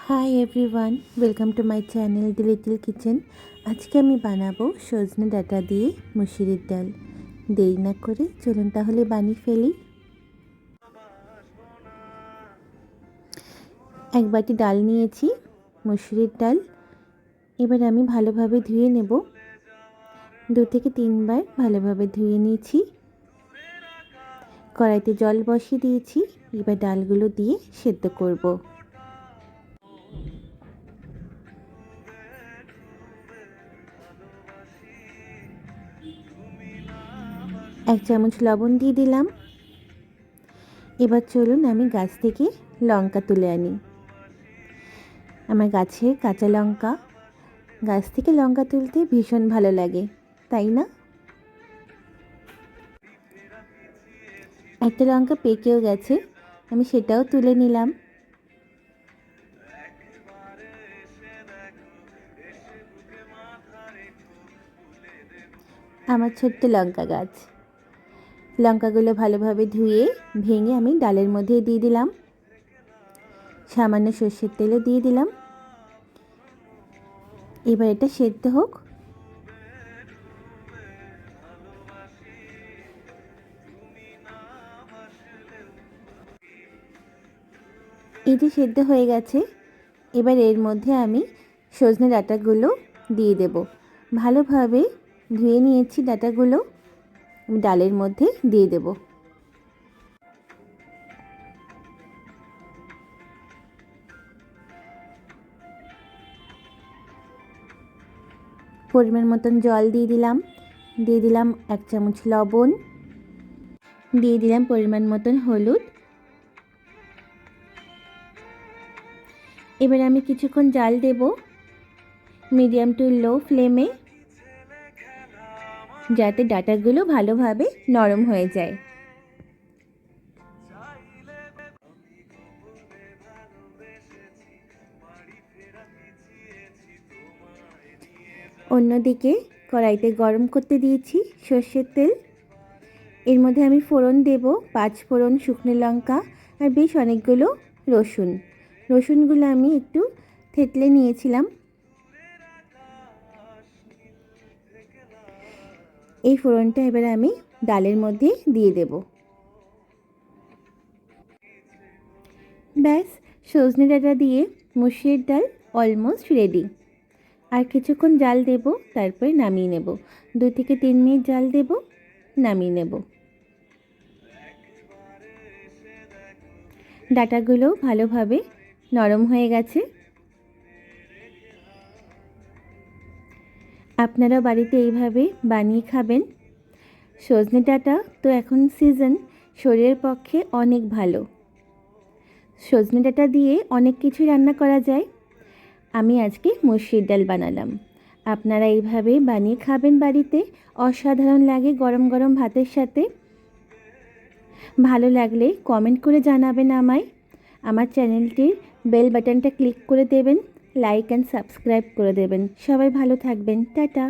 Hi everyone, welcome to my channel the little kitchen. আজকে আমি বানাবো সজনে ডাঁটা দিয়ে মুসুরির ডাল। দেরি না করে চলুন তাহলে বানিয়ে ফেলি। এক বাটি ডাল নিয়েছি, মুসুরির ডাল। এবার আমি ভালোভাবে ধুয়ে নেব। 2 থেকে 3 বার ভালোভাবে ধুয়ে নিয়েছি। কড়াইতে জল বসিয়ে দিয়েছি। এবার ডালগুলো দিয়ে সেদ্ধ করব। 1 চামচ লবণ দিয়ে দিলাম। এবার চলুন আমি গাছ থেকে লঙ্কা তুলে আনি। আমার গাছের কাঁচা লঙ্কা, গাছ থেকে লঙ্কা তুলতে ভীষণ ভালো লাগে, তাই না? একটা লঙ্কা পেকেও গেছে, আমি সেটাও তুলে নিলাম। আমার ছোট্ট লঙ্কা গাছ। লঙ্কাগুলো ভালোভাবে ধুয়ে ভেঙে আমি ডালের মধ্যে দিয়ে দিলাম। সামান্য সর্ষের তেলও দিয়ে দিলাম। এবার এটা সেদ্ধ হোক। এই যে সেদ্ধ হয়ে গেছে, এবার এর মধ্যে আমি সজনে ডাঁটাগুলো দিয়ে দেব। ভালোভাবে ধুয়ে নিয়েছি ডাঁটাগুলো, আমি ডালের মধ্যে দিয়ে দেব। পরিমাণ মতন জল দিয়ে দিলাম। 1 চামচ লবণ, দিয়ে দিলাম পরিমাণ মতন হলুদ। এবার আমি কিছুক্ষণ জাল দেব মিডিয়াম টু লো ফ্লেমে, যাতে ডাঁটাগুলো ভালোভাবে নরম হয়ে যায়। অন্যদিকে কড়াইতে গরম করতে দিয়েছি সর্ষের তেল। এর মধ্যে আমি ফোড়ন দেব 5 ফোড়ন, শুকনো লঙ্কা আর বেশ অনেকগুলো রসুন। রসুনগুলো আমি একটু থেতলে নিয়েছিলাম। এই ফোড়নটা এবার আমি ডালের মধ্যে দিয়ে দেব। ব্যাস, সজনে ডাঁটা দিয়ে মুসুরির ডাল অলমোস্ট রেডি। আর কিছুক্ষণ জাল দেব, তারপরে নামিয়ে নেব। 2 থেকে 3 মিনিট জাল দেব, নামিয়ে নেব। ডাঁটাগুলো ভালোভাবে নরম হয়ে গেছে। আপনারা বাড়িতে এইভাবে বানিয়ে খাবেন। সজনে ডাঁটা তো এখন সিজন, শরীরের পক্ষে অনেক ভালো। সজনে ডাঁটা দিয়ে অনেক কিছু রান্না করা যায়। আমি আজকে মুসুরির ডাল বানালাম। আপনারা এইভাবে বানিয়ে খাবেন বাড়িতে, অসাধারণ লাগে গরম গরম ভাতের সাথে। ভালো লাগলে কমেন্ট করে জানাবেন আমায়। আমার চ্যানেলটির বেল বাটনটা ক্লিক করে দেবেন, লাইক অ্যান্ড সাবস্ক্রাইব করে দেবেন। সবাই ভালো থাকবেন, টাটা।